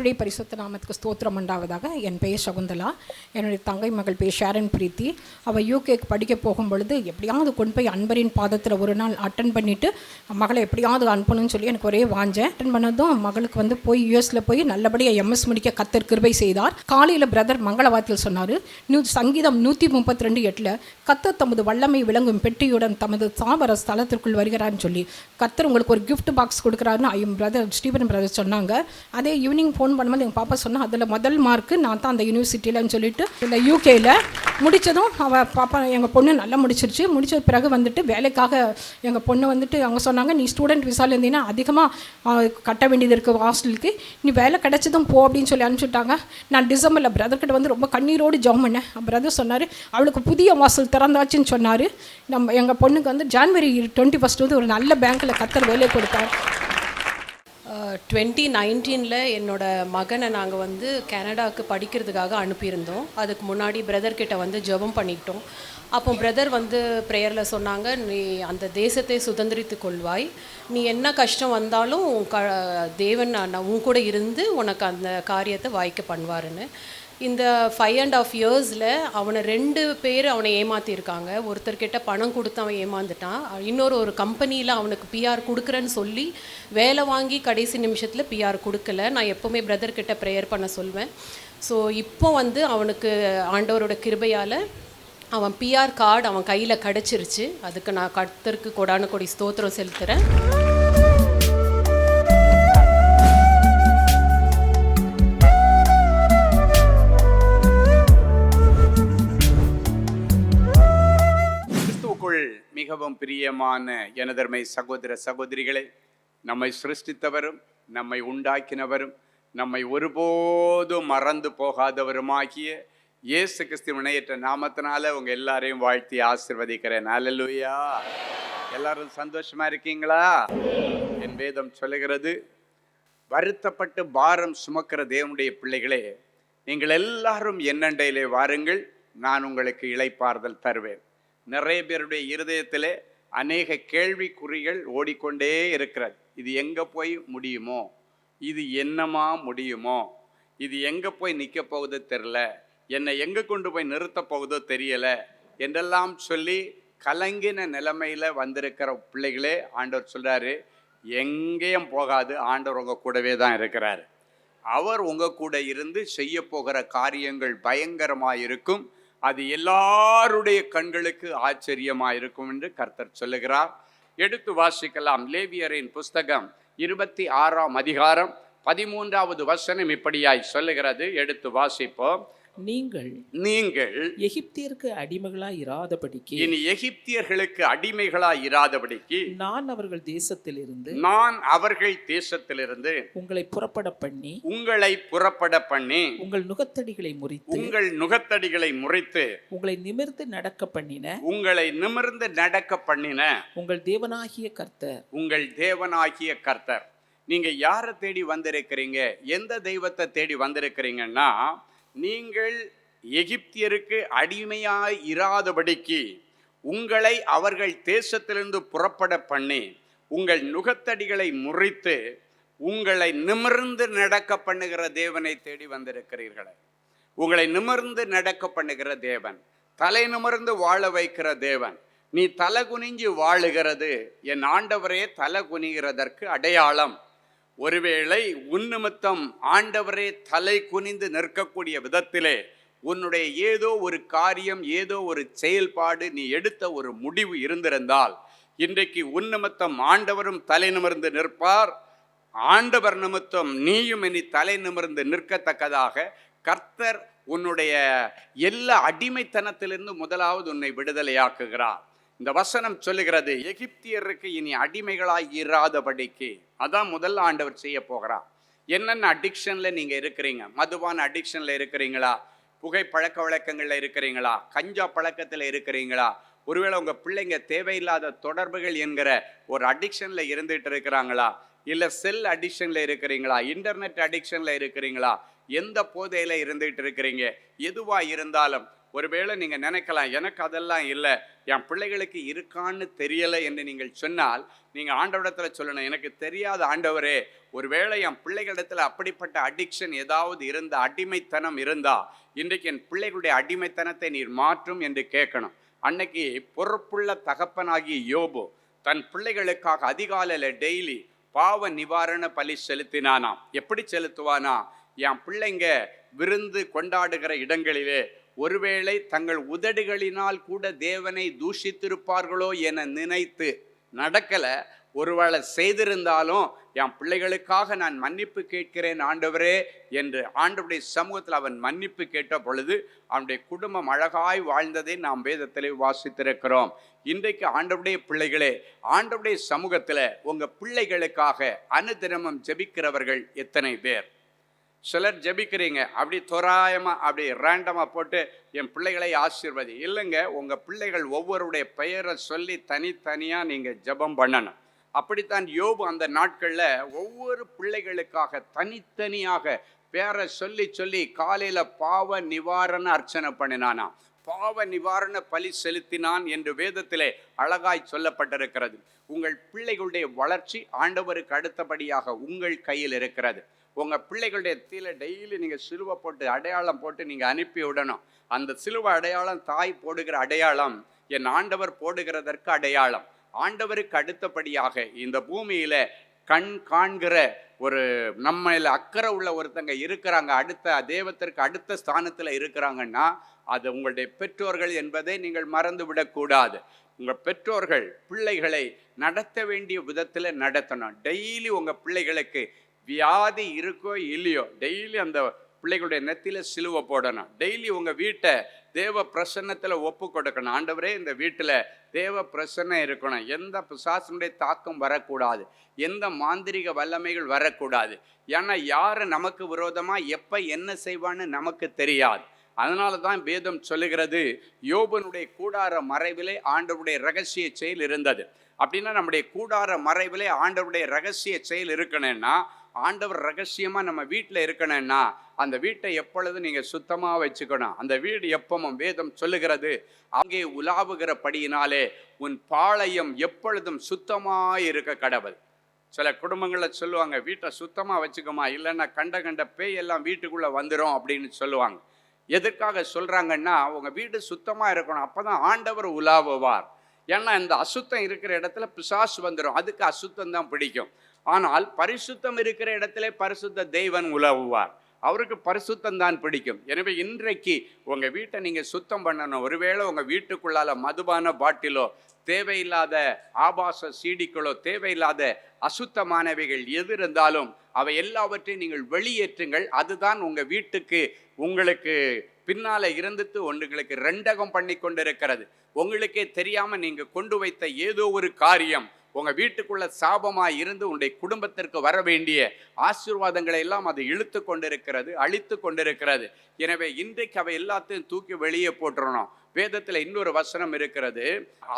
கர்த்தருடைய பரிசுத்த நாமத்துக்கு ஸ்தோத்திரம் உண்டாவதாக. என் பெயர் சகுந்தலா. என்னுடைய தங்கை மகள் பெயர் ஷேரன் பிரீத்தி. அவள் யூகேக்கு படிக்க போகும் பொழுது எப்படியாவது கொண்டு போய் அன்பரின் பாதத்தில் ஒரு நாள் அட்டன் பண்ணிவிட்டு மகளை எப்படியாவது அனுப்பணும்னு சொல்லி எனக்கு ஒரே வாஞ்சேன். அட்டன் பண்ணதும் மகளுக்கு போய் யூஎஸில் போய் நல்லபடியாக எம்எஸ் முடிக்க கர்த்தர் கிருபை செய்தார். காலையில் பிரதர் மங்களவாத்தில் சொன்னார், சங்கீதம் 132:8 கர்த்தர் தமது வல்லமை விளங்கும் பெட்டியுடன் தமது தாவர ஸ்தலத்திற்குள் வருகிறான்னு சொல்லி கர்த்தர் உங்களுக்கு ஒரு கிஃப்ட் பாக்ஸ் கொடுக்குறாருன்னு பிரதர் ஸ்டீபன் பிரதர் சொன்னாங்க. அதே ஈவினிங் ஃபோன் பண்ணும்போது எங்கள் பாப்பா சொன்னால் அதில் முதல் மார்க்கு நான் தான் அந்த யூனிவர்சிட்டியில்னு சொல்லிட்டு இந்த யூகேயில் முடித்ததும் அவள் பாப்பா எங்கள் பொண்ணு நல்லா முடிச்சிருச்சு. முடித்த பிறகு வேலைக்காக எங்கள் பொண்ணு அவங்க சொன்னாங்க, நீ ஸ்டூடெண்ட் விசாவில் இருந்தீங்கன்னா அதிகமாக கட்ட வேண்டியது இருக்குது ஹாஸ்டலுக்கு, நீ வேலை கிடைச்சதும் போ அப்படின்னு சொல்லி அனுப்பிச்சுட்டாங்க. நான் டிசம்பரில் பிரதர்கிட்ட ரொம்ப கண்ணீரோடு ஜெபம் பண்ணேன். பிரதர் சொன்னார், அவளுக்கு புதிய வாசல் திறந்தாச்சுன்னு சொன்னார். எங்கள் பொண்ணுக்கு ஜான்வரி 21 ஒரு நல்ல பேங்க்கில் கர்த்தர் வேலை கொடுத்தார். 2019 என்னோடய மகனை நாங்கள் கனடாவுக்கு படிக்கிறதுக்காக அனுப்பியிருந்தோம். அதுக்கு முன்னாடி பிரதர்கிட்ட ஜெபம் பண்ணிக்கிட்டோம். அப்போ பிரதர் ப்ரேயரில் சொன்னாங்க, நீ அந்த தேசத்தை சுதந்திரித்து கொள்வாய், நீ என்ன கஷ்டம் வந்தாலும் தேவன் உன் கூட இருந்து உனக்கு அந்த காரியத்தை வாய்க்க பண்ணுவாருன்னு. இந்த 5.5 இயர்ஸில் அவனை 2 பேர் அவனை ஏமாற்றிருக்காங்க. ஒருத்தர்கிட்ட பணம் கொடுத்து அவன் ஏமாந்துட்டான். ஒரு கம்பெனியில் அவனுக்கு பிஆர் கொடுக்குறேன்னு சொல்லி வேலை வாங்கி கடைசி நிமிஷத்தில் பிஆர் கொடுக்கல. நான் எப்போவுமே பிரதர்கிட்ட ப்ரேயர் பண்ண சொல்வேன். ஸோ இப்போ அவனுக்கு ஆண்டவரோட கிருபையால் அவன் பிஆர் கார்டு அவன் கையில் கிடச்சிருச்சு. அதுக்கு நான் கர்த்தருக்கு கொடான கொடி ஸ்தோத்திரம் செலுத்துகிறேன். மிகவும் பிரியமான எனதர்மை சகோதர சகோதரிகளே, நம்மை சிருஷ்டித்தவரும் நம்மை உண்டாக்கினவரும் நம்மை ஒருபோதும் மறந்து போகாதவருமாகிய இயேசு கிறிஸ்துவின் இணையற்ற நாமத்தினால உங்க எல்லாரையும் வாழ்த்தி ஆசீர்வதிக்கிறேன். அல்லேலூயா. எல்லாரும் சந்தோஷமா இருக்கீங்களா? என் வேதம் சொல்லுகிறது, வருத்தப்பட்டு பாரம் சுமக்கிற தேவனுடைய பிள்ளைகளே, நீங்கள் எல்லாரும் என்னண்டையிலே வாருங்கள், நான் உங்களுக்கு இளைப்பாறுதல் தருவேன். நிறைய பேருடைய இருதயத்திலே அநேக கேள்விக்குறிகள் ஓடிக்கொண்டே இருக்கிறது. இது எங்கே போய் முடியுமோ, இது என்னமா முடியுமோ, இது எங்கே போய் நிற்க போகுதோ தெரில, என்னை எங்கே கொண்டு போய் நிறுத்த போகுதோ தெரியலை என்றெல்லாம் சொல்லி கலங்கின நிலைமையில் வந்திருக்கிற பிள்ளைகளே, ஆண்டவர் சொல்கிறாரு, எங்கேயும் போகாது, ஆண்டவர் உங்கள் கூடவே தான் இருக்கிறார். அவர் உங்கள் கூட இருந்து செய்ய போகிற காரியங்கள் பயங்கரமாக இருக்கும். அது எல்லாருடைய கண்களுக்கு ஆச்சரியமாக இருக்கும் என்று கர்த்தர் சொல்லுகிறார். எடுத்து வாசிக்கலாம். லேவியரின் புஸ்தகம் 26ஆம் அதிகாரம் 13வது வசனம் இப்படியாய் சொல்லுகிறது. எடுத்து வாசிப்போம். நீங்கள் எகிப்தியருக்கு அடிமைகளாய் இராதபடிக்கு, இனி எகிப்தியர்களுக்கு அடிமைகளாய் இராதபடிக்கு நான் அவர்கள் தேசத்திலிருந்து உங்களை புறப்பட பண்ணி உங்கள் நுகத்தடிகளை முறித்து உங்களை நிமிர்ந்து நடக்க பண்ணின உங்கள் தேவனாகிய கர்த்தர். நீங்க யாரை தேடி வந்திருக்கிறீங்க? எந்த தெய்வத்தை தேடி வந்திருக்கிறீங்கன்னா, நீங்கள் எகிப்தியருக்கு அடிமையாய் இராதபடிக்கு உங்களை அவர்கள் தேசத்திலிருந்து புறப்பட பண்ணி உங்கள் நுகத்தடிகளை முறித்து உங்களை நிமிர்ந்து நடக்க பண்ணுகிற தேவனை தேடி வந்திருக்கிறீர்களே. உங்களை நிமிர்ந்து நடக்க பண்ணுகிற தேவன், தலை நிமிர்ந்து வாழ வைக்கிற தேவன். நீ தலை குனிஞ்சு வாழுகிறது என் ஆண்டவரே தலை குனிகிறதற்கு அடையாளம். ஒருவேளை உன்னிமித்தம் ஆண்டவரே தலை குனிந்து நிற்கக்கூடிய விதத்திலே உன்னுடைய ஏதோ ஒரு காரியம், ஏதோ ஒரு செயல்பாடு, நீ எடுத்த ஒரு முடிவு இருந்திருந்தால், இன்றைக்கு உன்னிமித்தம் ஆண்டவரும் தலை நிமிர்ந்து நிற்பார். ஆண்டவர் நிமித்தம் நீயும் இனி தலை நிமிர்ந்து நிற்கத்தக்கதாக கர்த்தர் உன்னுடைய எல்லா அடிமைத்தனத்திலிருந்து முதலாவது உன்னை விடுதலையாக்குகிறார். இந்த வசனம் சொல்லுகிறது, எகிப்தியருக்கு இனி அடிமைகளாய் இராதபடிக்கு. அதான் முதல்ல ஆண்டவர் செய்ய போகிறார். என்னென்ன அடிக்ஷனில் நீங்கள் இருக்கிறீங்க? மதுபான அடிக்ஷனில் இருக்கிறீங்களா? புகை பழக்க வழக்கங்களில் இருக்கிறீங்களா? கஞ்சா பழக்கத்தில் இருக்கிறீங்களா? ஒருவேளை உங்கள் பிள்ளைங்க தேவையில்லாத தொடர்புகள் என்கிற ஒரு அடிக்ஷனில் இருந்துகிட்டு இருக்கிறாங்களா? இல்லை செல் அடிக்ஷனில் இருக்கிறீங்களா? இன்டர்நெட் அடிக்ஷனில் இருக்கிறீங்களா? எந்த போதையில் இருந்துகிட்டு இருக்கிறீங்க? எதுவாக இருந்தாலும் ஒருவேளை நீங்கள் நினைக்கலாம், எனக்கு அதெல்லாம் இல்லை, என் பிள்ளைகளுக்கு இருக்கான்னு தெரியலை என்று நீங்கள் சொன்னால், நீங்கள் ஆண்டவரிடத்தில் சொல்லணும், எனக்கு தெரியாத ஆண்டவரே, ஒருவேளை என் பிள்ளைகளிடத்தில் அப்படிப்பட்ட அடிக்ஷன் ஏதாவது இருந்தால், அடிமைத்தனம் இருந்தால், இன்றைக்கு என் பிள்ளைகளுடைய அடிமைத்தனத்தை நீர் மாற்றும் என்று கேட்கணும். அன்னைக்கு பொறுப்புள்ள தகப்பனாகிய யோபு தன் பிள்ளைகளுக்காக அதிகாலையில் டெய்லி பாவ நிவாரண பலி செலுத்தினானாம். எப்படி செலுத்துவானா? என் பிள்ளைங்க விருந்து கொண்டாடுகிற இடங்களிலே ஒருவேளை தங்கள் உதடுகளினால் கூட தேவனை தூஷித்திருப்பார்களோ என நினைத்து நடக்கலை, ஒருவேளை செய்திருந்தாலும் என் பிள்ளைகளுக்காக நான் மன்னிப்பு கேட்கிறேன் ஆண்டவரே என்று ஆண்டவருடைய சமூகத்தில் அவன் மன்னிப்பு கேட்ட பொழுது அவனுடைய குடும்பம் அழகாய் வாழ்ந்ததை நாம் வேதத்திலே வாசித்திருக்கிறோம். இன்றைக்கு ஆண்டவருடைய பிள்ளைகளே, ஆண்டவருடைய சமூகத்தில் உங்கள் பிள்ளைகளுக்காக அனுதினமும் ஜெபிக்கிறவர்கள் எத்தனை பேர்? சிலர் ஜெபிக்கிறீங்க, அப்படி தோராயமாக அப்படி ரேண்டமாக போட்டு என் பிள்ளைகளை ஆசீர்வதி. இல்லைங்க, உங்கள் பிள்ளைகள் ஒவ்வொருடைய பெயரை சொல்லி தனித்தனியாக நீங்கள் ஜெபம் பண்ணணும். அப்படித்தான் யோபு அந்த நாட்களில் ஒவ்வொரு பிள்ளைகளுக்காக தனித்தனியாக பேரை சொல்லி சொல்லி காலையில் பாவ நிவாரண அர்ச்சனை பண்ணினானா, பாவ நிவாரண பலி செலுத்தினான் என்று வேதத்திலே அழகாய் சொல்லப்பட்டிருக்கிறது. உங்கள் பிள்ளைகளுடைய வளர்ச்சி ஆண்டவருக்கு அடுத்தபடியாக உங்கள் கையில் இருக்கிறது. உங்கள் பிள்ளைகளுடைய தீல டெய்லி நீங்கள் சிலுவை போட்டு அடையாளம் போட்டு நீங்கள் அனுப்பி விடணும். அந்த சிலுவை அடையாளம் தாய் போடுகிற அடையாளம், என் ஆண்டவர் போடுகிறதற்கு அடையாளம். ஆண்டவருக்கு அடுத்தபடியாக இந்த பூமியில் கண் காண்கிற ஒரு நம்மள அக்கறை உள்ள ஒருத்தங்க இருக்கிறாங்க, அடுத்த தெய்வத்திற்கு அடுத்த ஸ்தானத்தில் இருக்கிறாங்கன்னா அது உங்களுடைய பெற்றோர்கள் என்பதை நீங்கள் மறந்து விடக்கூடாது. உங்கள் பெற்றோர்கள் பிள்ளைகளை நடத்த வேண்டிய விதத்தில் நடத்தணும். டெய்லி உங்கள் பிள்ளைகளுக்கு வியாதி இருக்கோ இல்லையோ டெய்லி அந்த பிள்ளைகளுடைய நெத்தியில் சிலுவை போடணும். டெய்லி உங்கள் வீட்டை தேவ பிரசன்னத்தில் ஒப்பு கொடுக்கணும். ஆண்டவரே, இந்த வீட்டில் தேவ பிரசன்னம் இருக்கணும், எந்த பிசாசனுடைய தாக்கம் வரக்கூடாது, எந்த மாந்திரிக வல்லமைகள் வரக்கூடாது. ஏன்னா யார் நமக்கு விரோதமாக எப்போ என்ன செய்வான்னு நமக்கு தெரியாது. அதனால தான் வேதம் சொல்லுகிறது, யோபனுடைய கூடார மறைவிலே ஆண்டவருடைய ரகசிய செயல் இருந்தது. அப்படின்னா நம்முடைய கூடார மறைவிலே ஆண்டவருடைய ரகசிய செயல் இருக்கணும்னா, ஆண்டவர் ரகசியமாக நம்ம வீட்டில் இருக்கணும்னா அந்த வீட்டை எப்பொழுதும் நீங்கள் சுத்தமாக வச்சுக்கணும். அந்த வீடு எப்பவும் வேதம் சொல்லுகிறது, அங்கே உலாவுகிறபடியினாலே உன் பாளையம் எப்பொழுதும் சுத்தமாக இருக்க கடவுள். சில குடும்பங்களில் சொல்லுவாங்க, வீட்டை சுத்தமாக வச்சுக்கோமா, இல்லைன்னா கண்ட கண்ட பேய் எல்லாம் வீட்டுக்குள்ளே வந்துடும் அப்படின்னு சொல்லுவாங்க. எதற்காக சொல்கிறாங்கன்னா, உங்கள் வீடு சுத்தமாக இருக்கணும், அப்போ தான் ஆண்டவர் உலாவுவார். ஏன்னா இந்த அசுத்தம் இருக்கிற இடத்துல பிசாசு வந்துடும், அதுக்கு அசுத்தம் தான் பிடிக்கும். ஆனால் பரிசுத்தம் இருக்கிற இடத்துல பரிசுத்த தெய்வன் உலாவுவார், அவருக்கு பரிசுத்தம் தான் பிடிக்கும். எனவே இன்றைக்கு உங்கள் வீட்டை நீங்கள் சுத்தம் பண்ணணும். ஒருவேளை உங்கள் வீட்டுக்குள்ளால மதுபான பாட்டிலோ, தேவையில்லாத ஆபாச சீடிகளோ, தேவையில்லாத அசுத்தமானவைகள் எது இருந்தாலும் அவை எல்லாவற்றையும் நீங்கள் வெளியேற்றுங்கள். அதுதான் உங்கள் வீட்டுக்கு உங்களுக்கு பின்னால் இருந்துட்டு உங்களுக்கு ரெண்டகம் பண்ணி கொண்டிருக்கிறது. உங்களுக்கே தெரியாமல் நீங்கள் கொண்டு வைத்த ஏதோ ஒரு காரியம் உங்கள் வீட்டுக்குள்ள சாபமாக இருந்து உங்களுடைய குடும்பத்திற்கு வர வேண்டிய ஆசீர்வாதங்களை எல்லாம் அது இழுத்து கொண்டிருக்கிறது, அழித்து கொண்டிருக்கிறது. எனவே இன்றைக்கு அவை எல்லாத்தையும் தூக்கி வெளியே போட்டுறணும். வேதத்தில் இன்னொரு வசனம் இருக்கிறது,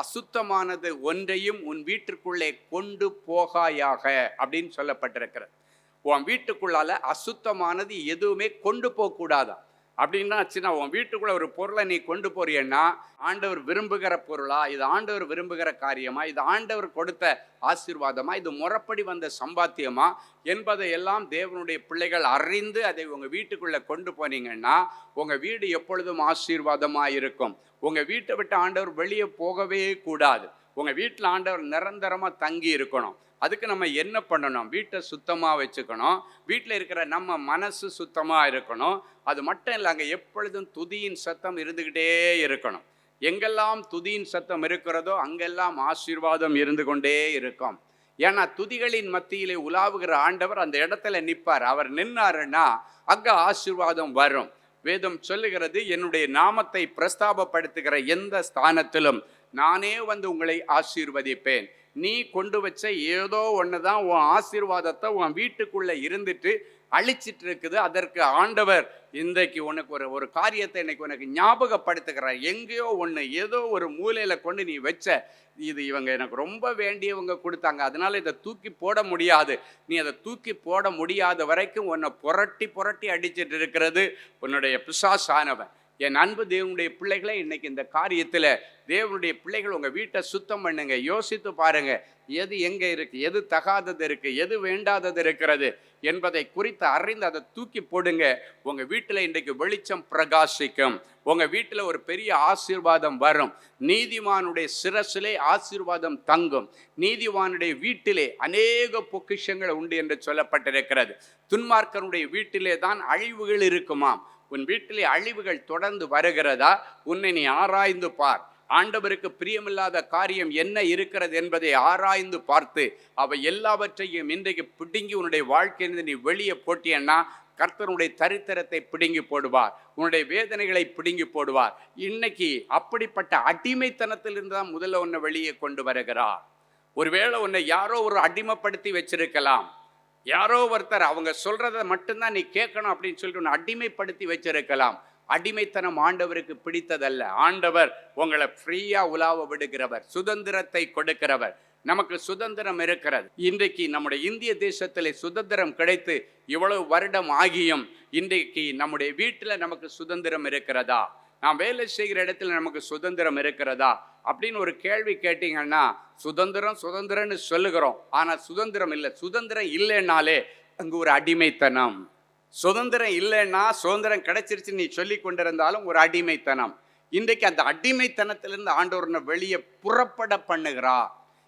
அசுத்தமானது ஒன்றையும் உன் வீட்டிற்குள்ளே கொண்டு போகாயாக அப்படின்னு சொல்லப்பட்டிருக்கிறது. உன் வீட்டுக்குள்ளால அசுத்தமானது எதுவுமே கொண்டு போகக்கூடாதான். அப்படின்னா சின்ன உன் வீட்டுக்குள்ள ஒரு பொருளை நீ கொண்டு போறியன்னா, ஆண்டவர் விரும்புகிற பொருளா, இது ஆண்டவர் விரும்புகிற காரியமா, இது ஆண்டவர் கொடுத்த ஆசீர்வாதமா, இது முறைப்படி வந்த சம்பாத்தியமா என்பதை எல்லாம் தேவனுடைய பிள்ளைகள் அறிந்து அதை உங்கள் வீட்டுக்குள்ளே கொண்டு போனீங்கன்னா உங்கள் வீடு எப்பொழுதும் ஆசீர்வாதமாக இருக்கும். உங்கள் வீட்டை விட்டு ஆண்டவர் வெளியே போகவே கூடாது. உங்கள் வீட்டில் ஆண்டவர் நிரந்தரமாக தங்கி இருக்கணும். அதுக்கு நம்ம என்ன பண்ணணும்? வீட்டை சுத்தமாக வச்சுக்கணும். வீட்டில் இருக்கிற நம்ம மனசு சுத்தமாக இருக்கணும். அது மட்டும் இல்லை, அங்கே எப்பொழுதும் துதியின் சத்தம் இருந்துக்கிட்டே இருக்கணும். எங்கெல்லாம் துதியின் சத்தம் இருக்கிறதோ அங்கெல்லாம் ஆசீர்வாதம் இருந்து கொண்டே இருக்கும். ஏன்னா துதிகளின் மத்தியிலே உலாவுகிற ஆண்டவர் அந்த இடத்துல நிற்பார். அவர் நின்னாருன்னா அங்கே ஆசீர்வாதம் வரும். வேதம் சொல்லுகிறது, என்னுடைய நாமத்தை பிரஸ்தாபப்படுத்துகிற எந்த ஸ்தானத்திலும் நானே வந்து உங்களை ஆசீர்வதிப்பேன். நீ கொண்டு வச்ச ஏதோ ஒன்று தான் உன் ஆசீர்வாதத்தை உன் வீட்டுக்குள்ளே இருந்துட்டு அழிச்சிட்டு இருக்குது. அதற்கு ஆண்டவர் இன்றைக்கு உனக்கு ஒரு காரியத்தை இன்னைக்கு உனக்கு ஞாபகப்படுத்துகிறார். எங்கேயோ ஒன்று ஏதோ ஒரு மூலையில் கொண்டு நீ வச்ச, இது இவங்க எனக்கு ரொம்ப வேண்டியவங்க கொடுத்தாங்க, அதனால இதை தூக்கி போட முடியாது. நீ அதை தூக்கி போட முடியாத வரைக்கும் உன்னை புரட்டி புரட்டி அடிச்சிட்டு இருக்கிறது உன்னுடைய பிசாசானவன். என் அன்பு தேவனுடைய பிள்ளைகளே, இன்னைக்கு இந்த காரியத்தில் தேவனுடைய பிள்ளைகள் உங்கள் வீட்டை சுத்தம் பண்ணுங்க. யோசித்து பாருங்க, எது எங்கே இருக்குது, எது தகாதது இருக்குது, எது வேண்டாதது இருக்கிறது என்பதை குறித்து அறிந்து அதை தூக்கி போடுங்க. உங்கள் வீட்டில் இன்றைக்கு வெளிச்சம் பிரகாசிக்கும். உங்கள் வீட்டில் ஒரு பெரிய ஆசீர்வாதம் வரும். நீதிமானுடைய சிரசிலே ஆசீர்வாதம் தங்கும். நீதிமானுடைய வீட்டிலே அநேக பொக்கிஷங்கள் உண்டு என்று சொல்லப்பட்டிருக்கிறது. துன்மார்க்கனுடைய வீட்டிலே தான் அழிவுகள் இருக்குமாம். உன் வீட்டிலே அழிவுகள் தொடர்ந்து வருகிறதா? உன்னை நீ ஆராய்ந்து பார். ஆண்டவருக்கு பிரியமில்லாத காரியம் என்ன இருக்கிறது என்பதை ஆராய்ந்து பார்த்து அவை எல்லாவற்றையும் இன்றைக்கு பிடுங்கி உன்னுடைய வாழ்க்கையிலிருந்து நீ வெளியே போட்டியன்னா கர்த்தருடைய தரித்திரத்தை பிடுங்கி போடுவார். உன்னுடைய வேதனைகளை பிடுங்கி போடுவார். இன்னைக்கு அப்படிப்பட்ட அடிமைத்தனத்திலிருந்து தான் முதல்ல உன்னை வெளியே கொண்டு வருகிறார். ஒருவேளை உன்னை யாரோ ஒரு அடிமைப்படுத்தி வச்சிருக்கலாம். யாரோ ஒருத்தர் அவங்க சொல்றதை மட்டும்தான் நீ கேட்கணும் அப்படின்னு சொல்லிட்டு உன்னை அடிமைப்படுத்தி வச்சிருக்கலாம். அடிமைத்தனம் ஆண்டவருக்கு பிடித்ததல்ல. ஆண்டவர் உங்களை ஃப்ரீயா உலாவ விடுகிறவர், சுதந்திரத்தை கொடுக்கிறவர். நமக்கு சுதந்திரம் இருக்கிறது. இன்றைக்கு நம்முடைய இந்திய தேசத்திலே சுதந்திரம் கிடைத்து இவ்வளவு வருடம் ஆகியும் இன்றைக்கு நம்முடைய வீட்டில் நமக்கு சுதந்திரம் இருக்கிறதா? நாம் வேலை செய்கிற இடத்துல நமக்கு சுதந்திரம் இருக்கிறதா அப்படின்னு ஒரு கேள்வி கேட்டீங்கன்னா, சுதந்திரம் சுதந்திரம்னு சொல்லுகிறோம், ஆனால் சுதந்திரம் இல்லை. சுதந்திரம் இல்லைன்னாலே அங்கு ஒரு அடிமைத்தனம். சுதந்திரம் இல்லைன்னா சுதந்திரம் கிடைச்சிருச்சு நீ சொல்லி கொண்டிருந்தாலும் ஒரு அடிமைத்தனம். இன்றைக்கு அந்த அடிமைத்தனத்திலிருந்து ஆண்டவர்னை வெளியே புறப்பட பண்ணுகிறா.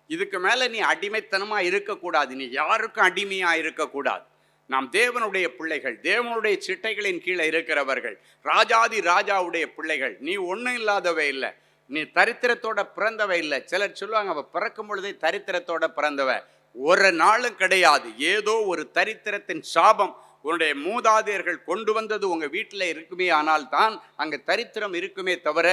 இதுக்கு மேலே நீ அடிமைத்தனமாக இருக்கக்கூடாது. நீ யாருக்கும் அடிமையாக இருக்கக்கூடாது. நாம் தேவனுடைய பிள்ளைகள், தேவனுடைய சிட்டைகளின் கீழே இருக்கிறவர்கள், ராஜாதி ராஜாவுடைய பிள்ளைகள். நீ ஒன்றும் இல்லாதவை இல்லை, நீ தரித்திரத்தோட பிறந்தவை இல்லை. சிலர் சொல்லுவாங்க அவ பிறக்கும் பொழுதே தரித்திரத்தோட பிறந்தவ. ஒரு நாளும் கிடையாது. ஏதோ ஒரு தரித்திரத்தின் சாபம் உன்னுடைய மூதாதையர்கள் கொண்டு வந்தது உங்கள் வீட்டில் இருக்குமே, ஆனால் தான் அங்கே தரித்திரம் இருக்குமே தவிர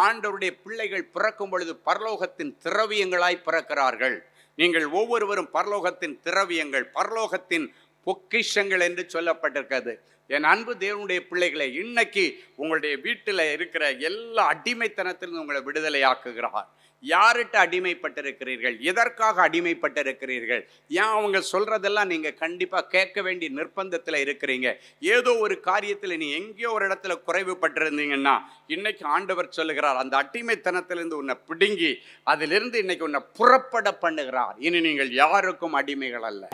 ஆண்டவருடைய பிள்ளைகள் பிறக்கும் பொழுது பரலோகத்தின் திரவியங்களாய் பிறக்கிறார்கள். நீங்கள் ஒவ்வொருவரும் பரலோகத்தின் திரவியங்கள், பரலோகத்தின் பொக்கிஷங்கள் என்று சொல்லப்பட்டிருக்கிறது. என் அன்பு தேவனுடைய பிள்ளைகளை, இன்னைக்கு உங்களுடைய வீட்டில் இருக்கிற எல்லா அடிமைத்தனத்திலிருந்து உங்களை விடுதலையாக்குகிறார். யார்கிட்ட அடிமைப்பட்டிருக்கிறீர்கள்? எதற்காக அடிமைப்பட்டிருக்கிறீர்கள்? ஏன் அவங்க சொல்றதெல்லாம் நீங்க கண்டிப்பா கேட்க வேண்டிய நிர்பந்தத்தில் இருக்கிறீங்க? ஏதோ ஒரு காரியத்தில் நீ எங்கேயோ ஒரு இடத்துல குறைவுபட்டிருந்தீங்கன்னா இன்னைக்கு ஆண்டவர் சொல்லுகிறார், அந்த அடிமைத்தனத்திலிருந்து உன்னை பிடுங்கி அதிலிருந்து இன்னைக்கு உன்னை புறப்பட பண்ணுகிறார். இனி நீங்கள் யாருக்கும் அடிமைகள் அல்ல,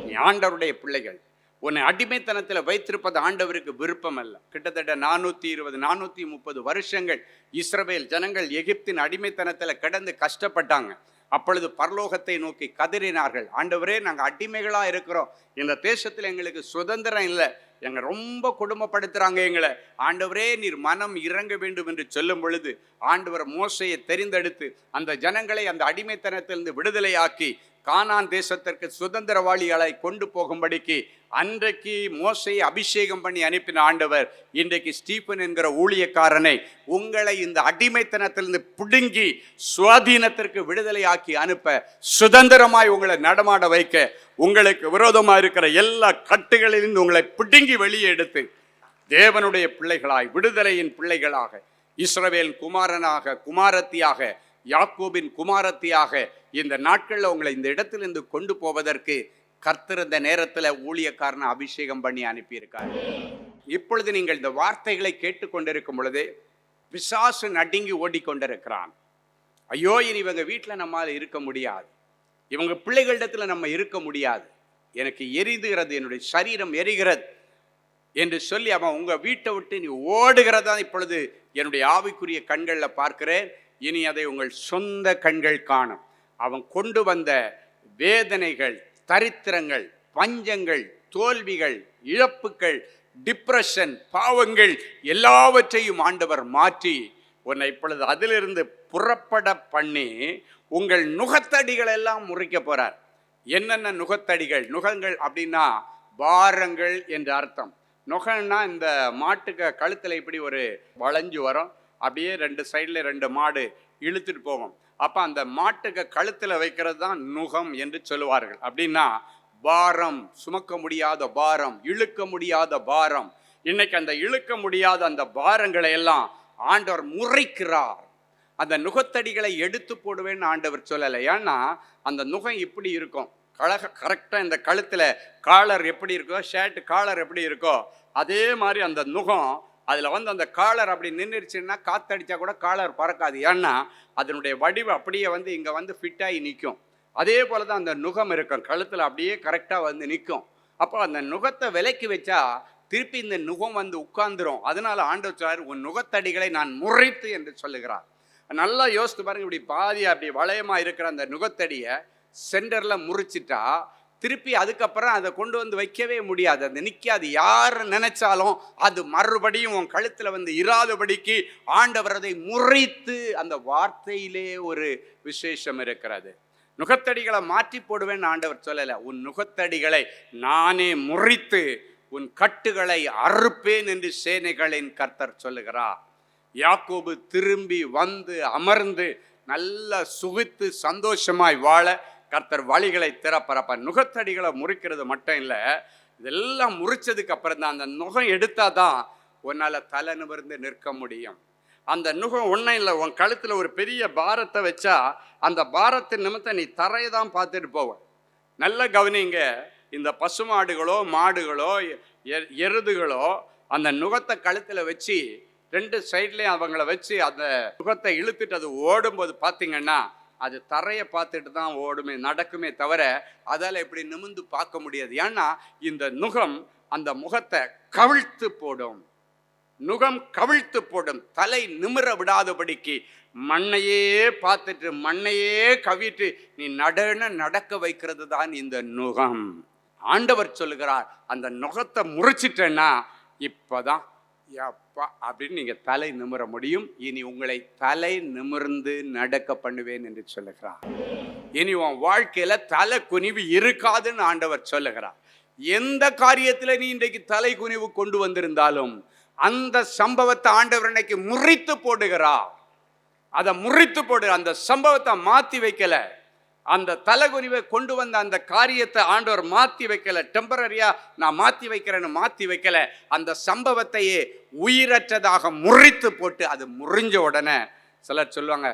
நீ ஆண்டவருடைய பிள்ளைகள். உன்னை அடிமைத்தனத்தில் வைத்திருப்பது ஆண்டவருக்கு விருப்பம் அல்ல. கிட்டத்தட்ட 420-430 வருஷங்கள் இஸ்ரவேல் ஜனங்கள் எகிப்தின் அடிமைத்தனத்தில் கிடந்து கஷ்டப்பட்டாங்க. அப்பொழுது பரலோகத்தை நோக்கி கதறினார்கள், ஆண்டவரே நாங்கள் அடிமைகளாக இருக்கிறோம், இந்த தேசத்தில் எங்களுக்கு சுதந்திரம் இல்லை, எங்களை ரொம்ப கொடுமைப்படுத்துகிறாங்க எங்களை, ஆண்டவரே நீர் மனம் இறங்க வேண்டும் என்று சொல்லும் பொழுது ஆண்டவர் மோசையை தெரிந்தெடுத்து அந்த ஜனங்களை அந்த அடிமைத்தனத்திலிருந்து விடுதலையாக்கி கானான் தேசத்திற்கு சுதந்திரவாளிகளை கொண்டு போகும்படிக்கு அன்றைக்கு மோசையை அபிஷேகம் பண்ணி அனுப்பின ஆண்டவர் இன்றைக்கு ஸ்டீபன் என்கிற ஊழியக்காரனை உங்களை இந்த அடிமைத்தனத்திலிருந்து பிடுங்கி சுவாதீனத்திற்கு விடுதலையாக்கி அனுப்ப, சுதந்திரமாய் உங்களை நடமாட வைக்க, உங்களுக்கு விரோதமாக இருக்கிற எல்லா கட்டுகளிலிருந்து உங்களை பிடுங்கி வெளியே எடுத்து தேவனுடைய பிள்ளைகளாய், விடுதலையின் பிள்ளைகளாக, இஸ்ரவேல் குமாரனாக, குமாரத்தியாக, யாக்கோபின் குமாரத்தியாக இந்த நாட்களில் உங்களை இந்த இடத்திலிருந்து கொண்டு போவதற்கு கர்த்தர் இந்த நேரத்தில் ஊழியக்காரனை அபிஷேகம் பண்ணி அனுப்பியிருக்கார். இப்பொழுது நீங்கள் இந்த வார்த்தைகளை கேட்டுக்கொண்டிருக்கும் பொழுது பிசாசு நடுங்கி ஓடிக்கொண்டிருக்கிறான். ஐயோ, இனி இவங்க வீட்டில் நம்மால் இருக்க முடியாது, இவங்க பிள்ளைகளிடத்தில் நம்ம இருக்க முடியாது, எனக்கு எரிதுகிறது, என்னுடைய சரீரம் எரிகிறது என்று சொல்லி அவன் உங்கள் வீட்டை விட்டு நீ ஓடுகிறதா இப்பொழுது என்னுடைய ஆவிக்குரிய கண்களில் பார்க்கிறேன். இனி அதை உங்கள் சொந்த கண்கள் காணும். அவன் கொண்டு வந்த வேதனைகள், தரித்திரங்கள், பஞ்சங்கள், தோல்விகள், இழப்புகள், டிப்ரெஷன், பாவங்கள் எல்லாவற்றையும் ஆண்டவர் மாற்றி உன்னை இப்பொழுது அதிலிருந்து புறப்பட பண்ணி உங்கள் நுகத்தடிகள் எல்லாம் முறிக்க போறார். என்னென்ன நுகத்தடிகள்? நுகங்கள் அப்படின்னா பாரங்கள் என்று அர்த்தம். நுகன்னா இந்த மாட்டுக்கு கழுத்தில் இப்படி ஒரு வளைஞ்சு வரும், அப்படியே 2 சைடில் 2 மாடு இழுத்துட்டு போகும். அப்போ அந்த மாட்டுக்கு கழுத்தில் வைக்கிறது தான் நுகம் என்று சொல்லுவார்கள். அப்படின்னா பாரம், சுமக்க முடியாத பாரம், இழுக்க முடியாத பாரம். இன்னைக்கு அந்த இழுக்க முடியாத அந்த பாரங்களை எல்லாம் ஆண்டவர் முறைக்கிறார். அந்த நுகத்தடிகளை எடுத்து போடுவேன்னு ஆண்டவர் சொல்லலை. ஏன்னா அந்த நுகம் இப்படி இருக்கும், கரெக்டாக இந்த கழுத்தில் காலர் எப்படி இருக்கோ, ஷர்ட் காலர் எப்படி இருக்கோ அதே மாதிரி அந்த நுகம் அதில் வந்து அந்த காலர் அப்படி நின்றுச்சுன்னா காத்தடிச்சா கூட காலர் பறக்காது. ஏன்னா அதனுடைய வடிவு அப்படியே வந்து இங்கே வந்து ஃபிட்டாகி நிற்கும். அதே போல தான் அந்த நுகம் இருக்கும், கழுத்தில் அப்படியே கரெக்டாக வந்து நிற்கும். அப்போ அந்த நுகத்தை விலைக்கு வச்சா திருப்பி இந்த நுகம் வந்து உட்கார்ந்துரும். அதனால ஆண்டவர் சொல்றார், உன் நுகத்தடிகளை நான் முறித்து என்று சொல்லுகிறார். நல்லா யோசித்து பாருங்க, இப்படி பாதி அப்படி வளையமா இருக்கிற அந்த நுகத்தடியை சென்டர்ல முறிச்சிட்டா திருப்பி அதுக்கப்புறம் அதை கொண்டு வந்து வைக்கவே முடியாது, அது நிற்காது. யார் நினைச்சாலும் அது மறுபடியும் உன் கழுத்தில் வந்து இராதபடிக்கு ஆண்டவர் அதை முறித்து, அந்த வார்த்தையிலே ஒரு விசேஷம் இருக்கிறது. நுகத்தடிகளை மாற்றி போடுவேன்னு ஆண்டவர் சொல்லலை, உன் நுகத்தடிகளை நானே முறித்து உன் கட்டுகளை அறுப்பேன் என்று சேனைகளின் கர்த்தர் சொல்லுகிறார். யாக்கோபு திரும்பி வந்து அமர்ந்து நல்லா சுகித்து சந்தோஷமாய் வாழ கர்த்தர் வழிகளை திறப்பறப்ப. நுகத்தடிகளை முறிக்கிறது மட்டும் இல்லை, இதெல்லாம் முறிச்சதுக்கு அப்புறம் தான் அந்த நுகம் எடுத்தாதான் உன்னால் தலை நிமிர்ந்து நிற்க முடியும். அந்த நுகம் ஒன்றும் இல்லை, உன் கழுத்தில் ஒரு பெரிய பாரத்தை வச்சா அந்த பாரத்தின் நிமித்தம் நீ தரையை தான் பார்த்துட்டு போவ. நல்ல கவனிங்க, இந்த பசுமாடுகளோ மாடுகளோ எருதுகளோ அந்த நுகத்தை கழுத்தில் வச்சு ரெண்டு சைட்லேயும் அவங்கள வச்சு அந்த நுகத்தை இழுத்துட்டு அது ஓடும்போது பார்த்தீங்கன்னா அது தரையை பார்த்துட்டு தான் ஓடுமே நடக்குமே தவிர அதால் எப்படி நிமிர்ந்து பார்க்க முடியாது. ஏன்னா இந்த நுகம் அந்த முகத்தை கவிழ்த்து போடும், நுகம் கவிழ்த்து போடும், தலை நிமிர விடாதபடிக்கு மண்ணையே பார்த்துட்டு மண்ணையே கவிட்டு நீ நடக்க வைக்கிறது தான் இந்த நுகம். ஆண்டவர் சொல்லுகிறார், அந்த நுகத்தை முறிச்சிட்டேன்னா இப்போதான் அப்பா அப்படின்னு நீங்கள் தலை நிமிர முடியும். இனி உங்களை தலை நிமிர்ந்து நடக்க பண்ணுவேன் என்று சொல்லுகிறார். இனி உன் வாழ்க்கையில தலை குனிவு இருக்காதுன்னு ஆண்டவர் சொல்லுகிறார். எந்த காரியத்தில் நீ இன்றைக்கு தலை குனிவு கொண்டு வந்திருந்தாலும் அந்த சம்பவத்தை ஆண்டவர் இன்னைக்கு முறித்து போடுகிறார். அதை முறித்து போடு, அந்த சம்பவத்தை மாற்றி வைக்கல, அந்த தலைகுனிவை கொண்டு வந்த அந்த காரியத்தை ஆண்டவர் மாற்றி வைக்கல, டெம்பரரியா நான் மாற்றி வைக்கிறேன்னு மாற்றி வைக்கல, அந்த சம்பவத்தையே உயிரற்றதாக முறித்து போட்டு அது முறிஞ்ச உடனே சிலர் சொல்லுவாங்க,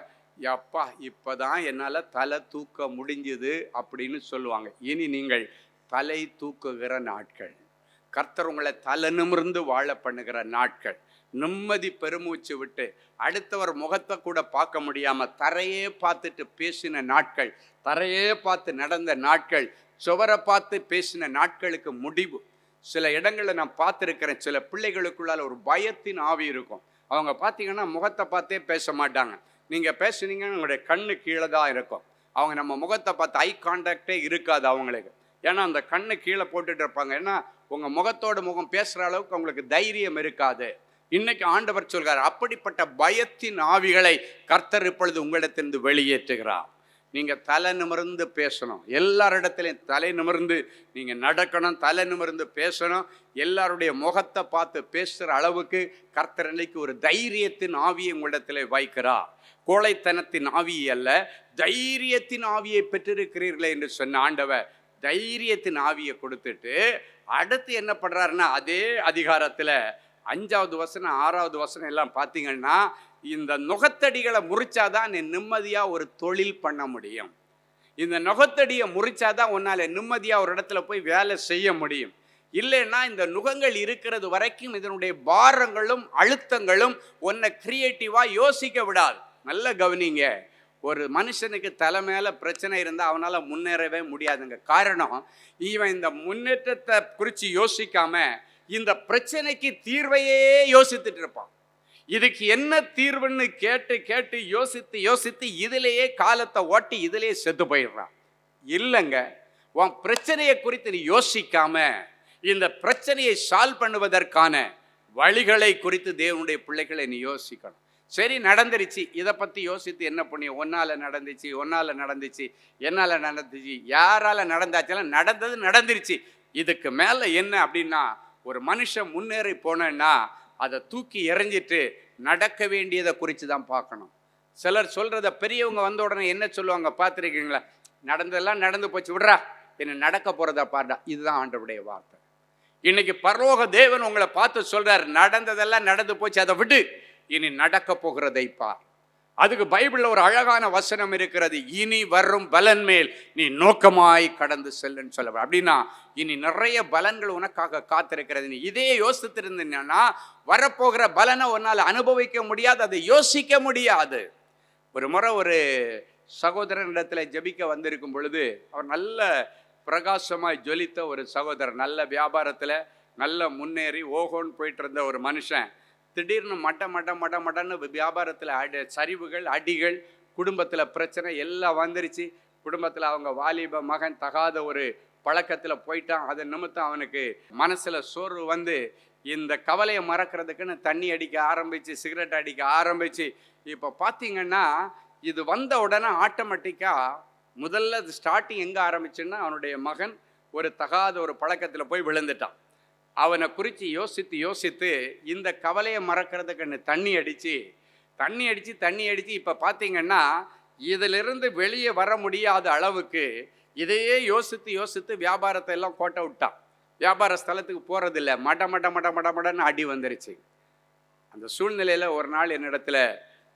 அப்பா இப்போதான் என்னால் தலை தூக்க முடிஞ்சுது அப்படின்னு சொல்லுவாங்க. இனி நீங்கள் தலை தூக்குகிற நாட்கள், கர்த்தர் உங்களை தலை நிமிர்ந்து வாழ பண்ணுகிற நாட்கள், நிம்மதி பெருமூச்சு விட்டு அடுத்தவர் முகத்தை கூட பார்க்க முடியாமல் தரையே பார்த்துட்டு பேசின நாட்கள், தரையே பார்த்து நடந்த நாட்கள், சுவரை பார்த்து பேசின நாட்களுக்கு முடிவு. சில இடங்களில் நான் பார்த்துருக்கிறேன், சில பிள்ளைகளுக்குள்ளால் ஒரு பயத்தின் ஆவி இருக்கும். அவங்க பார்த்தீங்கன்னா முகத்தை பார்த்தே பேச மாட்டாங்க. நீங்கள் பேசுனீங்கன்னா உங்களுடைய கண்ணு கீழே தான் இருக்கும். அவங்க நம்ம முகத்தை பார்த்து ஐ கான்டாக்டே இருக்காது அவங்களுக்கு. ஏன்னா அந்த கண்ணு கீழே போட்டுட்டு இருப்பாங்க. ஏன்னா உங்கள் முகத்தோட முகம் பேசுகிற அளவுக்கு அவங்களுக்கு தைரியம் இருக்காது. இன்னைக்கு ஆண்டவர் சொல்கிறார், அப்படிப்பட்ட பயத்தின் ஆவிகளை கர்த்தர் இப்பொழுது உங்களிடத்திலிருந்து வெளியேற்றுகிறார். நீங்கள் தலை நிமிர்ந்து பேசணும், எல்லாரிடத்திலையும் தலை நிமிர்ந்து நீங்கள் நடக்கணும், தலை நிமிர்ந்து பேசணும். எல்லாருடைய முகத்தை பார்த்து பேசுகிற அளவுக்கு கர்த்தர் இன்னைக்கு ஒரு தைரியத்தின் ஆவியை உங்களிடத்தில் வைக்கிறார். கோழைத்தனத்தின் ஆவி அல்ல, தைரியத்தின் ஆவியை பெற்றிருக்கிறீர்களே என்று சொன்ன ஆண்டவர் தைரியத்தின் ஆவியை கொடுத்துட்டு அடுத்து என்ன பண்ணுறாருன்னா, அதே அதிகாரத்தில் 5வது வசனம் 6வது வசனம் எல்லாம் பார்த்தீங்கன்னா, இந்த நுகத்தடிகளை முறிச்சாதான் நீ நிம்மதியாக ஒரு தொழில் பண்ண முடியும். இந்த நுகத்தடியை முறிச்சாதான் உன்னால் நிம்மதியாக ஒரு இடத்துல போய் வேலை செய்ய முடியும். இல்லைன்னா இந்த நுகங்கள் இருக்கிறது வரைக்கும் இதனுடைய பாரங்களும் அழுத்தங்களும் உன்னை கிரியேட்டிவாக யோசிக்க விடாது. நல்ல கவனிங்க, ஒரு மனுஷனுக்கு தலை மேலே பிரச்சனை இருந்தால் அவனால் முன்னேறவே முடியாதுங்க. காரணம், இவன் இந்த முன்னேற்றத்தை குறித்து யோசிக்காம இந்த பிரச்சனைக்கு தீர்வையே யோசித்துட்டு இருப்பான். இதுக்கு என்ன தீர்வுன்னு கேட்டு கேட்டு யோசித்து யோசித்து இதிலேயே காலத்தை ஓட்டி இதிலேயே செத்து போயிடுறான். இல்லைங்க, உன் பிரச்சனையை குறித்து நீ யோசிக்காம இந்த பிரச்சனையை சால்வ் பண்ணுவதற்கான வழிகளை குறித்து தேவனுடைய பிள்ளைகளை நீ யோசிக்கணும். சரி, நடந்துருச்சு, இதை பற்றி யோசித்து என்ன புண்ணியம்? ஒன்னால் நடந்துச்சு, என்னால் நடந்துச்சு, யாரால் நடந்தாச்செல்லாம் நடந்தது நடந்துருச்சு. இதுக்கு மேலே என்ன அப்படின்னா, ஒரு மனுஷன் முன்னேறி போனேன்னா அதை தூக்கி எறிஞ்சிட்டு நடக்க வேண்டியதை குறித்து தான் பார்க்கணும். சிலர் சொல்கிறத பெரியவங்க வந்த உடனே என்ன சொல்லுவாங்க பார்த்துருக்கீங்களா? நடந்ததெல்லாம் நடந்து போச்சு, விட்றா, என்ன நடக்க போகிறதா பாருடா. இதுதான் ஆண்டவருடைய வார்த்தை. இன்னைக்கு பரலோக தேவன் உங்களை பார்த்து சொல்கிறார், நடந்ததெல்லாம் நடந்து போச்சு, அதை விட்டு இனி நடக்க போகிறதை பார். அதுக்கு பைபிள்ல ஒரு அழகான வசனம் இருக்கிறது, இனி வரும் பலன் மேல் நீ நோக்கமாய் கடந்து செல்லுன்னு சொல்ல. அப்படின்னா இனி நிறைய பலன்கள் உனக்காக காத்திருக்கிறது. நீ இதே யோசித்திருந்தீங்கன்னா வரப்போகிற பலனை உன்னால் அனுபவிக்க முடியாது, அதை யோசிக்க முடியாது. ஒரு முறை ஒரு சகோதரனிடத்தில் ஜெபிக்க வந்திருக்கும் பொழுது, அவர் நல்ல பிரகாசமாய் ஜொலித்த ஒரு சகோதரர், நல்ல வியாபாரத்தில் நல்ல முன்னேறி ஓஹோன்னு போயிட்டு இருந்த ஒரு மனுஷன், திடீர்னு மட்டன்னு வியாபாரத்தில் சரிவுகள், அடிகள், குடும்பத்தில் பிரச்சனை எல்லாம் வந்துருச்சு. குடும்பத்தில் அவங்க வாலிப மகன் தகாத ஒரு பழக்கத்தில் போயிட்டான். அதன் நிமித்தம் அவனுக்கு மனசில் சோர்வு வந்து இந்த கவலையை மறக்கிறதுக்குன்னு தண்ணி அடிக்க ஆரம்பித்து, சிகரெட் அடிக்க ஆரம்பித்து, இப்போ பார்த்தீங்கன்னா இது வந்த உடனே ஆட்டோமேட்டிக்காக முதல்ல ஸ்டார்டிங் எங்கே ஆரம்பிச்சுன்னா அவனுடைய மகன் ஒரு தகாத ஒரு பழக்கத்தில் போய் விழுந்துட்டான். அவனை குறித்து யோசித்து இந்த கவலையை மறக்கிறதுக்குன்னு தண்ணி அடித்து இப்போ பார்த்தீங்கன்னா இதிலிருந்து வெளியே வர முடியாத அளவுக்கு இதையே யோசித்து வியாபாரத்தை எல்லாம் கோட்டை விட்டான். வியாபார ஸ்தலத்துக்கு போகிறதில்ல, மடன்னு அடி வந்துருச்சு. அந்த சூழ்நிலையில் ஒரு நாள் என்னிடத்துல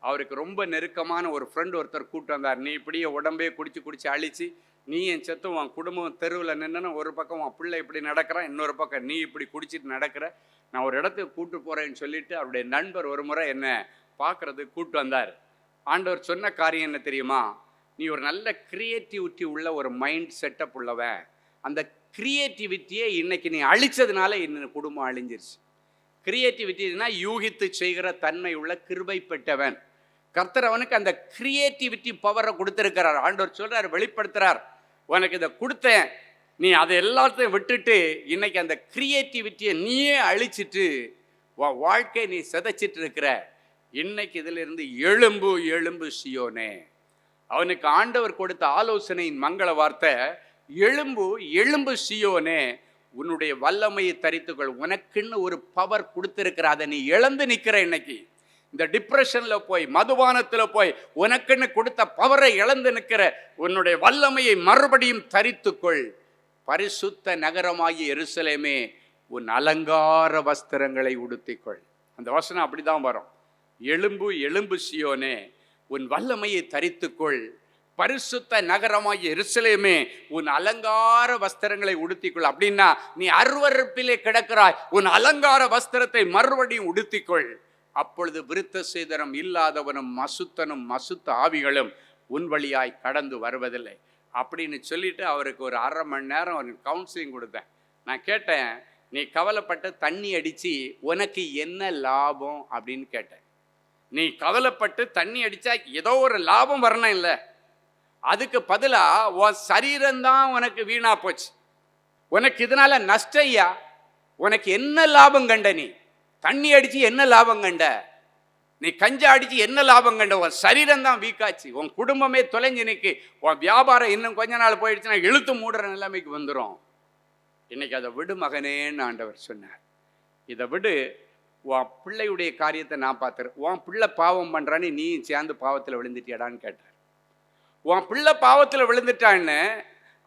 அவருக்கு ரொம்ப நெருக்கமான ஒரு ஃப்ரெண்ட் ஒருத்தர் கூப்பிட்டு வந்தார். நீ இப்படியே உடம்பே குடிச்சு அழிச்சு, நீ என் செத்தும் உன் குடும்பம் தெருவில் நின்றுன்னு, ஒரு பக்கம் உன் பிள்ளை இப்படி நடக்கிறான், இன்னொரு பக்கம் நீ இப்படி குடிச்சிட்டு நடக்கிற, நான் ஒரு இடத்துக்கு கூப்பிட்டு போகிறேன்னு சொல்லிட்டு அவருடைய நண்பர் ஒரு முறை என்னை பார்க்குறதுக்கு கூப்பிட்டு வந்தார். ஆண்டவர் சொன்ன காரியம் என்ன தெரியுமா? நீ ஒரு நல்ல கிரியேட்டிவிட்டி உள்ள ஒரு மைண்ட் செட்டப் உள்ளவன், அந்த கிரியேட்டிவிட்டியை இன்னைக்கு நீ அழிச்சதுனால இன்னும் குடும்பம் அழிஞ்சிருச்சு. கிரியேட்டிவிட்டினா யூகித்து செய்கிற தன்மை உள்ள கிருபை பெற்றவன். கர்த்தர் அவனுக்கு அந்த கிரியேட்டிவிட்டி பவரை கொடுத்திருக்கிறார். ஆண்டவர் சொல்றார், வெளிப்படுத்துறார், உனக்கு இதை கொடுத்தேன், நீ அதை எல்லாத்தையும் விட்டுட்டு இன்னைக்கு அந்த கிரியேட்டிவிட்டியை நீயே அழிச்சிட்டு உன் வாழ்க்கை நீ சிதைச்சிட்டு இருக்கிற. இன்னைக்கு இதுல இருந்து எழும்பு சியோனே. அவனுக்கு ஆண்டவர் கொடுத்த ஆலோசனையின் மங்கள வார்த்தை, எழும்பு சியோனே, உன்னுடைய வல்லமையை தரித்துக்கொள். உனக்குன்னு ஒரு பவர் கொடுத்திருக்கிற, அதை நீ இழந்து நிற்கிற. இன்னைக்கு இந்த டிப்ரெஷன்ல போய், மதுபானத்துல போய் உனக்குன்னு கொடுத்த பவரை இழந்து நிற்கிற. உன்னுடைய வல்லமையை மறுபடியும் தரித்துக்கொள். பரிசுத்த நகரமாகிய எருசலேமே, உன் அலங்கார வஸ்திரங்களை உடுத்திக்கொள். அந்த வசனம் அப்படிதான் வரும். எழும்பு சியோனே, உன் வல்லமையை தரித்துக்கொள். பரிசுத்த நகரமாகிய எருசலேமே, உன் அலங்கார வஸ்திரங்களை உடுத்திக்கொள். அப்படின்னா நீ அருவருப்பிலே கிடக்கிறாய், உன் அலங்கார வஸ்திரத்தை மறுபடியும் உடுத்திக்கொள். அப்பொழுது விருத்த சேதனம் இல்லாதவனும் மசுத்தனும் மசுத்த ஆவிகளும் உன் வழியாய் கடந்து வருவதில்லை அப்படின்னு சொல்லிட்டு அவருக்கு ஒரு 1/2 மணி நேரம் அவருக்கு கவுன்சிலிங் கொடுத்தேன். நான் கேட்டேன், நீ கவலைப்பட்டு தண்ணி அடித்து உனக்கு என்ன லாபம் அப்படின்னு கேட்டேன். நீ கவலைப்பட்டு தண்ணி அடித்தா ஏதோ ஒரு லாபம் வரணும் இல்லை, அதுக்கு பதிலாக உன் சரீரம்தான் உனக்கு வீணா போச்சு. உனக்கு இதனால நஷ்டம் ஐயா. உனக்கு என்ன லாபம் கண்ட? நீ தண்ணி அடித்து என்ன லாபம் கண்ட? நீ கஞ்சா அடித்து என்ன லாபம் கண்ட? உன் சரீரம் தான் வீக்காச்சு, உன் குடும்பமே தொலைஞ்சு நிற்கு, உன் வியாபாரம் இன்னும் கொஞ்ச நாள் போயிடுச்சுன்னா இழுத்து மூடுற நிலைமைக்கு வந்துடும். இன்னைக்கு அதை விடு மகனேன்னு ஆண்டவர் சொன்னார். இதை விடு, உன் பிள்ளையுடைய காரியத்தை நான் பார்த்துறேன். உன் பிள்ளை பாவம் பண்ணுறான்னு நீ சேர்ந்து பாவத்தில் விழுந்துட்டியடான்னு கேட்டார். உன் பிள்ளை பாவத்தில் விழுந்துட்டான்னு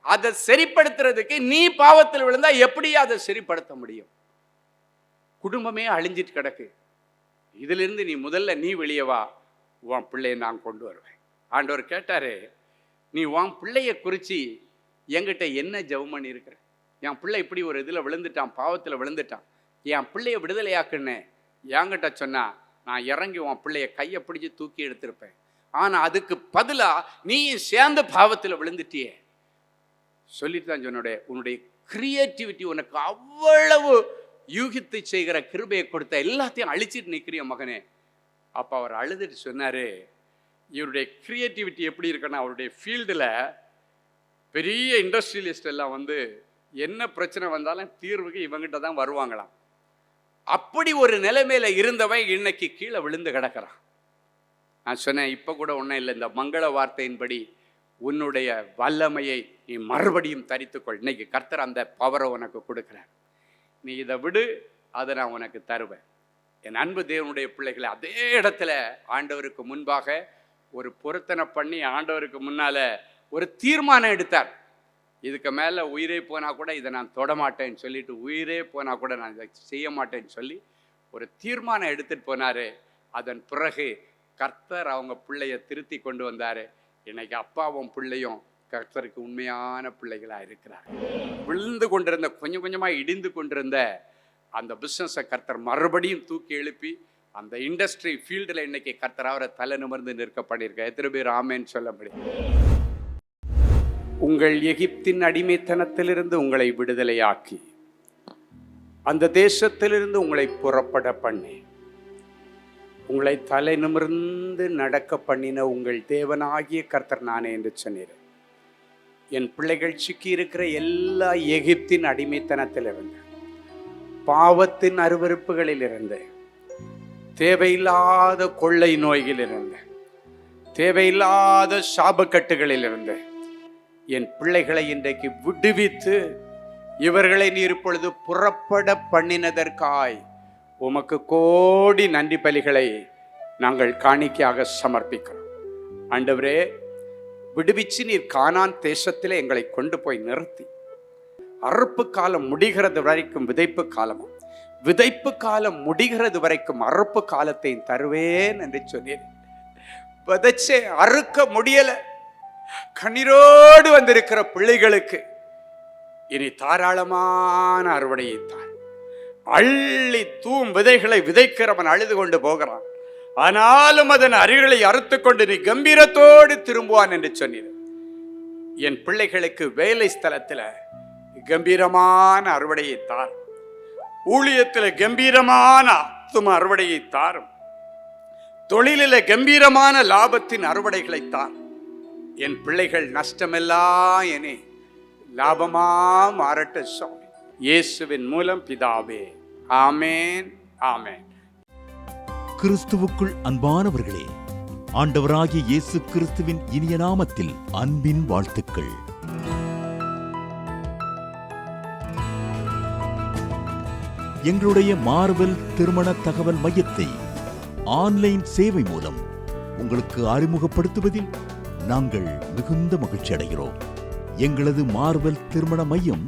அதை சரிப்படுத்துறதுக்கு நீ பாவத்தில் விழுந்தா எப்படியா அதை சரிப்படுத்த முடியும்? குடும்பமே அழிஞ்சிட்டு கிடக்கு. இதிலிருந்து நீ முதல்ல நீ வெளியே வா, உன் பிள்ளையை நான் கொண்டு வருவேன். ஆண்டவர் கேட்டாரு, நீ உன் பிள்ளைய குறித்து என்கிட்ட என்ன ஜெபம் பண்ணி இருக்கிற? என் பிள்ளை இப்படி ஒரு இதில் விழுந்துட்டான், பாவத்தில் விழுந்துட்டான், என் பிள்ளைய விடுதலையாக்குன்னு என்கிட்ட சொன்னா நான் இறங்கி உன் பிள்ளைய கையை பிடிச்சி தூக்கி எடுத்திருப்பேன். ஆனால் அதுக்கு பதிலாக நீ சேர்ந்து பாவத்தில் விழுந்துட்டியே. சொல்லிட்டு தான் சொன்னுடைய உன்னுடைய கிரியேட்டிவிட்டி, உனக்கு அவ்வளவு யூகித்து செய்கிற கிருபையை கொடுத்த எல்லாத்தையும் அழிச்சிட்டு நிற்கிறிய மகனே. அப்போ அவர் அழுதுட்டு சொன்னார், இவருடைய கிரியேட்டிவிட்டி எப்படி இருக்குன்னா, அவருடைய ஃபீல்டில் பெரிய இண்டஸ்ட்ரியலிஸ்ட் எல்லாம் வந்து என்ன பிரச்சனை வந்தாலும் தீர்வுக்கு இவங்கிட்ட தான் வருவாங்களாம். அப்படி ஒரு நிலைமையில இருந்தவன் இன்னைக்கு கீழே விழுந்து கிடக்கிறான். நான் சொன்னேன், இப்போ கூட ஒன்றும் இல்லை, இந்த மங்கள வார்த்தையின்படி உன்னுடைய வல்லமையை நீ மறுபடியும் தரித்துக்கொள். இன்னைக்கு கர்த்தர் அந்த பவரை உனக்கு கொடுக்குறார். நீ இதை விடு, அதை நான் உனக்கு தருவேன். என் அன்பு தேவனுடைய பிள்ளைகளை, அதே இடத்துல ஆண்டவருக்கு முன்பாக ஒரு பொருத்தனை பண்ணி ஆண்டவருக்கு முன்னால் ஒரு தீர்மானம் எடுத்தார். இதுக்கு மேலே உயிரே போனால் கூட இதை நான் தொடமாட்டேன்னு சொல்லிட்டு, உயிரே போனால் கூட நான் இதை செய்ய மாட்டேன்னு சொல்லி ஒரு தீர்மானம் எடுத்துகிட்டு போனார். அதன் பிறகு கர்த்தர் அவங்க பிள்ளைய திருத்தி கொண்டு வந்தார். இன்னைக்கு அப்பாவும் பிள்ளையும் கர்த்தருக்கு உண்மையான பிள்ளைகளாக இருக்கிறார். விழுந்து கொண்டிருந்த, கொஞ்சம் கொஞ்சமாக இடிந்து கொண்டிருந்த அந்த பிஸ்னஸை கர்த்தர் மறுபடியும் தூக்கி எழுப்பி அந்த இண்டஸ்ட்ரி ஃபீல்டில் இன்னைக்கு கர்த்தர் அவரை தலை நிமிர்ந்து நிற்க பண்ணியிருக்க. எத்தனை பேர் ஆமேன்னு சொல்ல முடியும்? உங்கள் எகிப்தின் அடிமைத்தனத்திலிருந்து உங்களை விடுதலையாக்கி அந்த தேசத்திலிருந்து உங்களை புறப்பட பண்ணி உங்களை தலை நிமிர்ந்து நடக்க பண்ணின உங்கள் தேவனாகிய கர்த்தர் நானே என்று சொன்னீர். என் பிள்ளைகள் சிக்கி இருக்கிற எல்லா எகிப்தின் அடிமைத்தனத்திலிருந்து, பாவத்தின் அருவருப்புகளிலிருந்து, தேவையில்லாத கொள்ளை நோய்களிலிருந்து, தேவையில்லாத சாபக்கட்டுகளிலிருந்து என் பிள்ளைகளை இன்றைக்கு விடுவித்து இவர்களை நீர் இப்பொழுது புறப்பட பண்ணினதற்காய் உமக்கு கோடி நன்றி பலிகளை நாங்கள் காணிக்கையாக சமர்ப்பிக்கிறோம். ஆண்டவரே, விடுவிச்சு நீர் கானான் தேசத்திலே எங்களை கொண்டு போய் நிறுத்தி அறுப்பு காலம் முடிகிறது வரைக்கும் விதைப்பு காலமும், விதைப்பு காலம் முடிகிறது வரைக்கும் அறுப்பு காலத்தை தருவேன் என்று சொன்னீர். விதைச்சே அறுக்க முடியல, கண்ணீரோடு வந்திருக்கிற பிள்ளைகளுக்கு இனி தாராளமான அறுவடையை தார். அள்ளி தூம் விதைகளை விதைக்கிறவன் அழுது கொண்டு போகிறான், ஆனாலும் அதன் அரிகளை அறுத்து கொண்டு நீ கம்பீரத்தோடு திரும்புவான் என்று சொன்னீர். என் பிள்ளைகளுக்கு வேலை ஸ்தலத்தில் கம்பீரமான அறுவடையை தார், ஊழியத்தில் கம்பீரமான ஆத்தும அறுவடையை தாரும், தொழிலில் கம்பீரமான லாபத்தின் அறுவடைகளை தார். என் பிள்ளைகள் நஷ்டமெல்லாம் என லாபமா மாறட்ட சுவாமி, இயேசுவின் மூலம் பிதாவே, ஆமேன், ஆமேன். கிறிஸ்துவுக்குள் அன்பானவர்களே, ஆண்டவராகிய இயேசு கிறிஸ்துவின் இனிய நாமத்தில் அன்பின் வாழ்த்துக்கள். எங்களுடைய மார்வெல் திருமண தகவல் மையத்தை ஆன்லைன் சேவை மூலம் உங்களுக்கு அறிமுகப்படுத்துவதில் நாங்கள் மிகுந்த மகிழ்ச்சி அடைகிறோம். எங்களது மார்வெல் திருமண மையம்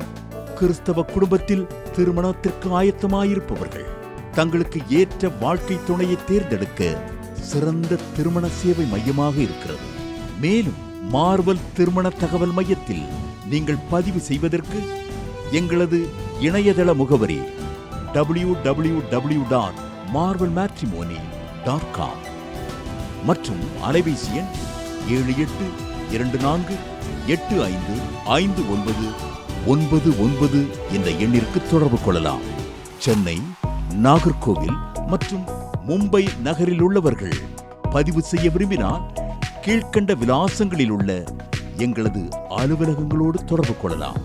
கிறிஸ்தவ குடும்பத்தில் திருமணத்திற்கு ஆயத்தமாயிருப்பவர்கள் தங்களுக்கு ஏற்ற வாழ்க்கை துணையை தேர்ந்தெடுக்க சிறந்த திருமண சேவை மையமாக இருக்கிறது. மேலும் மார்வெல் திருமண தகவல் மையத்தில் நீங்கள் பதிவு செய்வதற்கு எங்களது இணையதள முகவரி www.marvelmatrimony.com மற்றும் அலைபேசி எண் 7824855999 என்ற எண்ணிற்கு தொடர்பு கொள்ளலாம். சென்னை, நாகர்கோவில் மற்றும் மும்பை நகரில் உள்ளவர்கள் பதிவு செய்ய விரும்பினால் கீழ்க்கண்ட விலாசங்களில் உள்ள எங்களது அலுவலகங்களோடு தொடர்பு கொள்ளலாம்.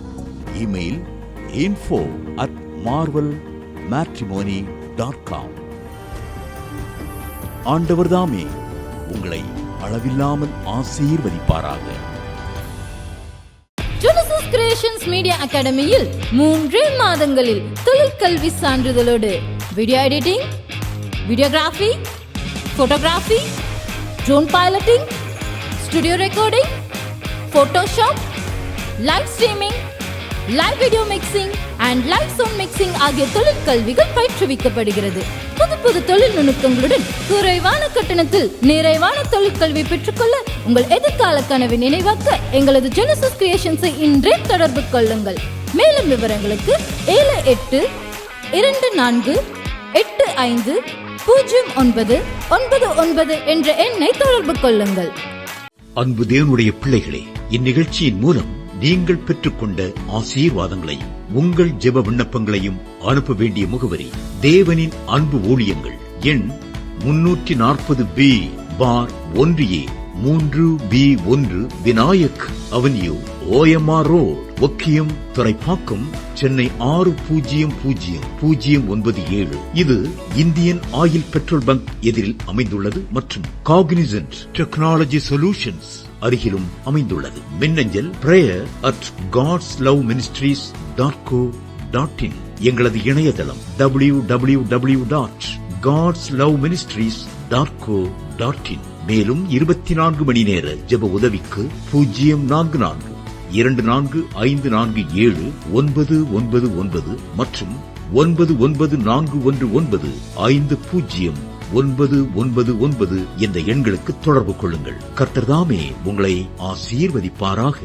Email info@marvelmatrimony.com. ஆண்டவர்தாமே உங்களை அளவில்லாமல் ஆசீர்வதிப்பாராக. ஜெனசிஸ் கிரியேஷன்ஸ் மீடியா அகாடமியில் 3 மாதங்களில் தொழிற்கல்வி சான்றிதழோடு video editing, videography, photography, drone piloting, studio recording, Photoshop, live streaming, live video mixing and live sound mixing ஆகிய தொழிற்கல்விகள் பயிற்றுவிக்கப்படுகிறது. புது தொழில் நுணுக்கங்களுடன் குறைவான கட்டணத்தில் நிறைவான தொழிற்கல்வி பெற்றுக்கொள்ள உங்கள் எதிர்கால கனவை நினைவாக்க எங்களது ஜெனசிஸ் கிரியேஷன்ஸை இன்றே தொடர்பு கொள்ளுங்கள். மேலும் விவரங்களுக்கு 7824850999 என்ற எண்ணை தொடர்பு கொள்ளுங்கள். அன்பு தேவனுடைய பிள்ளைகளே, இந்நிகழ்ச்சியின் மூலம் நீங்கள் பெற்றுக்கொண்ட ஆசீர்வாதங்களை உங்கள் ஜெப விண்ணப்பங்களையும் அனுப்ப வேண்டிய முகவரி தேவனின் அன்பு ஊழியங்கள், எண் 340B பார் 1A 3B1 Vinayak avenue, OMR road, Okkiyam, Thoraipakkam, Chennai 600097. இது இந்தியன் ஆயில் பெட்ரோல் பங்க் எதிரில் அமைந்துள்ளது மற்றும் காக்னிசன்ட் டெக்னாலஜி சொல்யூஷன்ஸ் அருகிலும் அமைந்துள்ளது. மின்னஞ்சல் prayer@godsloveministries.co.in. எங்களது இணையதளம் www.godsloveministries.co.in. மேலும் 24 மணி நேர ஜெப உதவிக்கு 044-24547-999 மற்றும் 99411501. 999 என்ற எண்களுக்கு தொடர்பு கொள்ளுங்கள். கர்த்தர் தாமே உங்களை ஆசீர்வதிப்பாராக.